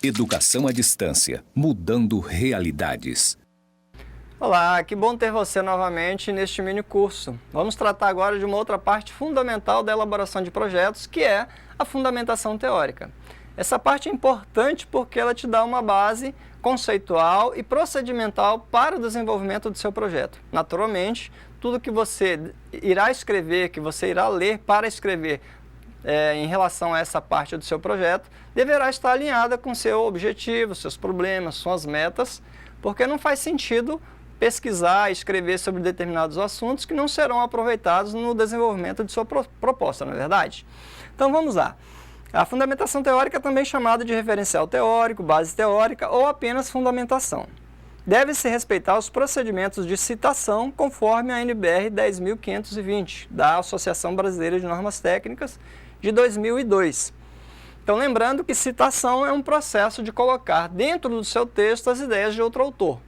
Educação à distância, mudando realidades. Olá, que bom ter você novamente neste mini curso. Vamos tratar agora de uma outra parte fundamental da elaboração de projetos, que é a fundamentação teórica. Essa parte é importante porque ela te dá uma base conceitual e procedimental para o desenvolvimento do seu projeto. Naturalmente, tudo que você irá escrever, que você irá ler para escrever em relação a essa parte do seu projeto, deverá estar alinhada com seu objetivo, seus problemas, suas metas, porque não faz sentido pesquisar e escrever sobre determinados assuntos que não serão aproveitados no desenvolvimento de sua proposta, não é verdade? Então vamos lá. A fundamentação teórica é também chamada de referencial teórico, base teórica ou apenas fundamentação. Deve-se respeitar os procedimentos de citação conforme a NBR 10.520, da Associação Brasileira de Normas Técnicas, de 2002. Então, lembrando que citação é um processo de colocar dentro do seu texto as ideias de outro autor.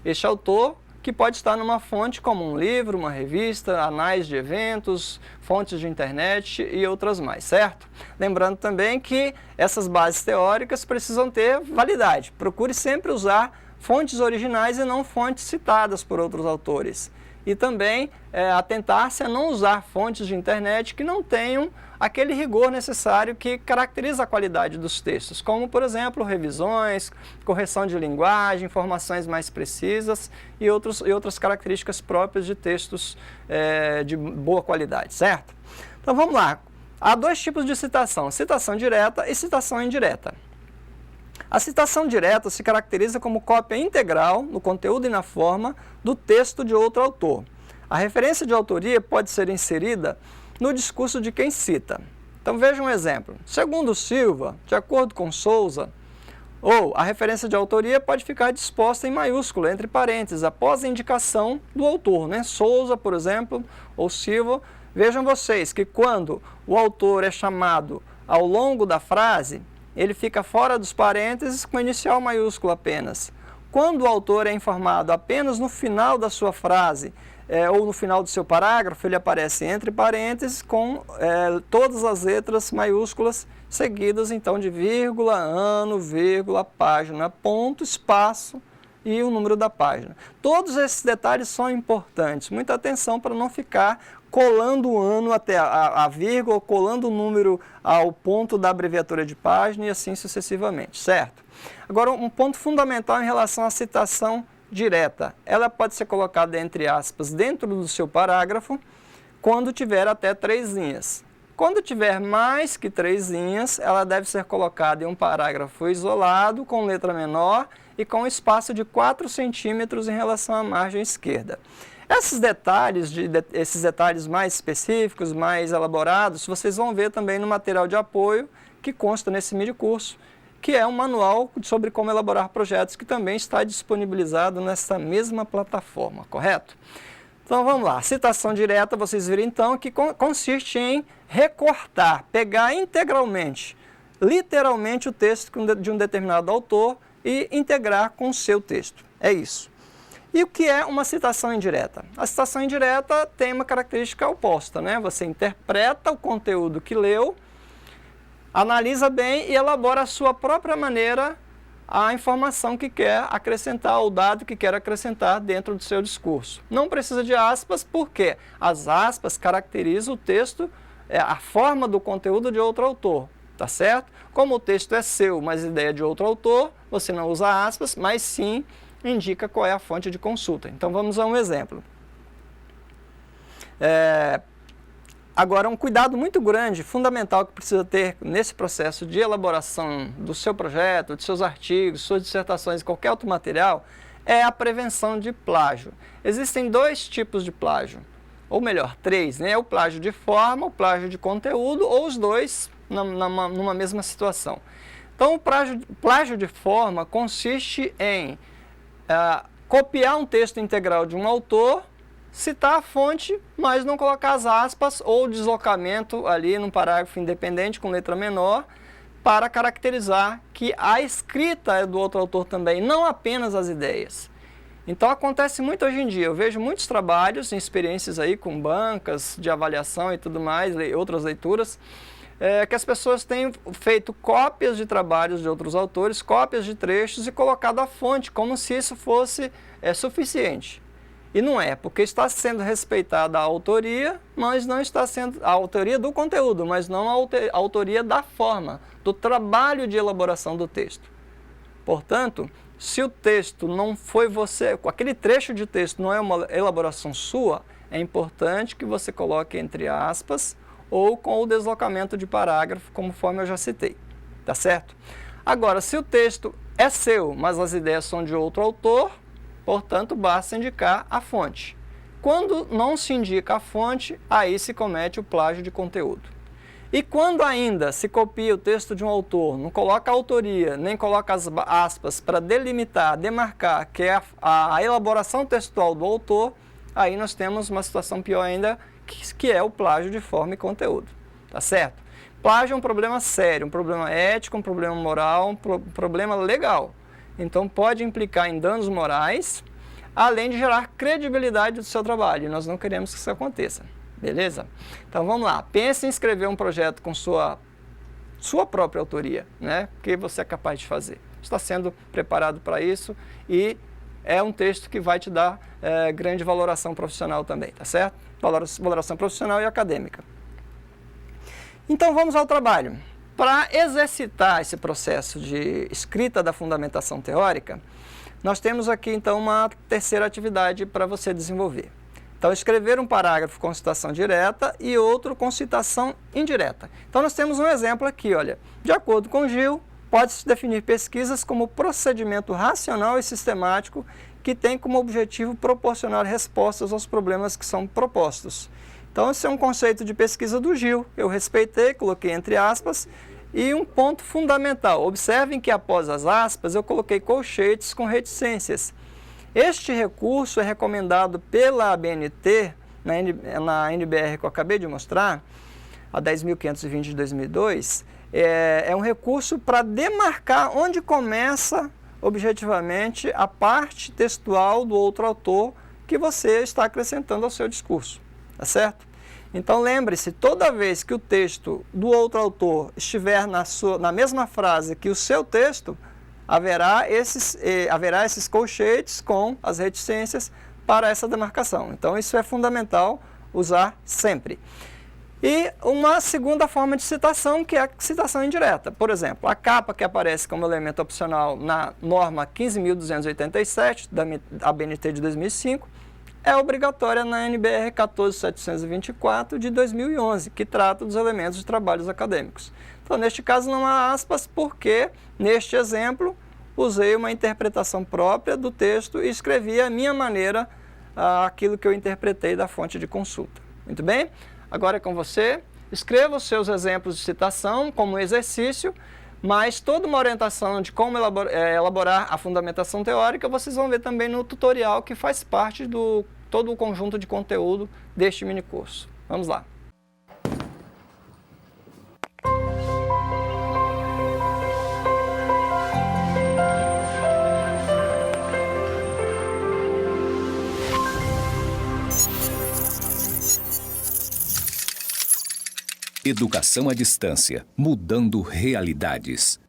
Este autor que pode estar numa fonte como um livro, uma revista, anais de eventos, fontes de internet e outras mais, certo? Lembrando também que essas bases teóricas precisam ter validade. Procure sempre usar fontes originais e não fontes citadas por outros autores. E também atentar-se a não usar fontes de internet que não tenham aquele rigor necessário que caracteriza a qualidade dos textos, como, por exemplo, revisões, correção de linguagem, informações mais precisas e outras características próprias de textos de boa qualidade, certo? Então vamos lá. Há dois tipos de citação, citação direta e citação indireta. A citação direta se caracteriza como cópia integral, no conteúdo e na forma, do texto de outro autor. A referência de autoria pode ser inserida no discurso de quem cita. Então veja um exemplo. Segundo Silva, de acordo com Souza, ou a referência de autoria pode ficar disposta em maiúscula, entre parênteses, após a indicação do autor, né? Souza, por exemplo, ou Silva. Vejam vocês que quando o autor é chamado ao longo da frase, ele fica fora dos parênteses com inicial maiúsculo apenas. Quando o autor é informado apenas no final da sua frase ou no final do seu parágrafo, ele aparece entre parênteses com todas as letras maiúsculas seguidas então de vírgula, ano, vírgula, página, ponto, espaço e o número da página. Todos esses detalhes são importantes. Muita atenção para não ficar colando o ano até a vírgula, colando o número ao ponto da abreviatura de página e assim sucessivamente, certo? Agora, um ponto fundamental em relação à citação direta. Ela pode ser colocada entre aspas dentro do seu parágrafo quando tiver até 3 linhas. Quando tiver mais que 3 linhas, ela deve ser colocada em um parágrafo isolado, com letra menor e com espaço de 4 centímetros em relação à margem esquerda. Esses detalhes mais específicos, mais elaborados, vocês vão ver também no material de apoio que consta nesse mini curso, que é um manual sobre como elaborar projetos, que também está disponibilizado nessa mesma plataforma, correto? Então vamos lá, citação direta, vocês viram então que consiste em recortar, pegar integralmente, literalmente o texto de um determinado autor e integrar com o seu texto, é isso. E o que é uma citação indireta? A citação indireta tem uma característica oposta, né? Você interpreta o conteúdo que leu, analisa bem e elabora a sua própria maneira a informação que quer acrescentar, o dado que quer acrescentar dentro do seu discurso. Não precisa de aspas, porque as aspas caracterizam o texto, a forma do conteúdo de outro autor, tá certo? Como o texto é seu, mas ideia de outro autor, você não usa aspas, mas sim indica qual é a fonte de consulta. Então vamos a um exemplo. Agora, um cuidado muito grande, fundamental, que precisa ter nesse processo de elaboração do seu projeto, de seus artigos, suas dissertações, qualquer outro material, é a prevenção de plágio. Existem 2 tipos de plágio, ou melhor, 3, né? O plágio de forma, o plágio de conteúdo, ou os dois numa mesma situação. Então, o plágio de forma consiste em copiar um texto integral de um autor, citar a fonte, mas não colocar as aspas ou deslocamento ali num parágrafo independente com letra menor para caracterizar que a escrita é do outro autor também, não apenas as ideias. Então acontece muito hoje em dia, eu vejo muitos trabalhos em experiências aí com bancas de avaliação e tudo mais, outras leituras, que as pessoas têm feito cópias de trabalhos de outros autores, cópias de trechos e colocado a fonte como se isso fosse suficiente. E não é, porque está sendo respeitada a autoria, mas não está sendo a autoria do conteúdo, mas não a autoria da forma, do trabalho de elaboração do texto. Portanto, se o texto não foi você, aquele trecho de texto não é uma elaboração sua, é importante que você coloque entre aspas ou com o deslocamento de parágrafo, conforme eu já citei. Tá certo? Agora, se o texto é seu, mas as ideias são de outro autor, portanto, basta indicar a fonte. Quando não se indica a fonte, aí se comete o plágio de conteúdo. E quando ainda se copia o texto de um autor, não coloca a autoria, nem coloca as aspas para delimitar, demarcar que é a elaboração textual do autor, aí nós temos uma situação pior ainda, que é o plágio de forma e conteúdo. Tá certo? Plágio é um problema sério, um problema ético, um problema moral, um problema legal. Então pode implicar em danos morais, além de gerar credibilidade do seu trabalho. E nós não queremos que isso aconteça. Beleza? Então vamos lá. Pense em escrever um projeto com sua própria autoria, né? Que você é capaz de fazer. Está sendo preparado para isso e é um texto que vai te dar grande valoração profissional também, tá certo? Valoração profissional e acadêmica. Então vamos ao trabalho. Para exercitar esse processo de escrita da fundamentação teórica, nós temos aqui então uma terceira atividade para você desenvolver. Então, escrever um parágrafo com citação direta e outro com citação indireta. Então, nós temos um exemplo aqui, olha. De acordo com Gil, pode-se definir pesquisas como procedimento racional e sistemático que tem como objetivo proporcionar respostas aos problemas que são propostos. Então, esse é um conceito de pesquisa do Gil. Eu respeitei, coloquei entre aspas. E um ponto fundamental, observem que após as aspas eu coloquei colchetes com reticências. Este recurso é recomendado pela ABNT, na NBR que eu acabei de mostrar, a 10.520 de 2002, é um recurso para demarcar onde começa objetivamente a parte textual do outro autor que você está acrescentando ao seu discurso, tá certo? Então lembre-se, toda vez que o texto do outro autor estiver na mesma frase que o seu texto, haverá esses colchetes com as reticências para essa demarcação. Então isso é fundamental usar sempre. E uma segunda forma de citação, que é a citação indireta. Por exemplo, a capa que aparece como elemento opcional na norma 15.287 da ABNT de 2005, é obrigatória na NBR 14724 de 2011, que trata dos elementos de trabalhos acadêmicos. Então, neste caso, não há aspas, porque, neste exemplo, usei uma interpretação própria do texto e escrevi a minha maneira aquilo que eu interpretei da fonte de consulta. Muito bem? Agora é com você. Escreva os seus exemplos de citação como exercício, mas toda uma orientação de como elaborar a fundamentação teórica, vocês vão ver também no tutorial que faz parte do todo o conjunto de conteúdo deste minicurso. Vamos lá. Educação à distância, mudando realidades.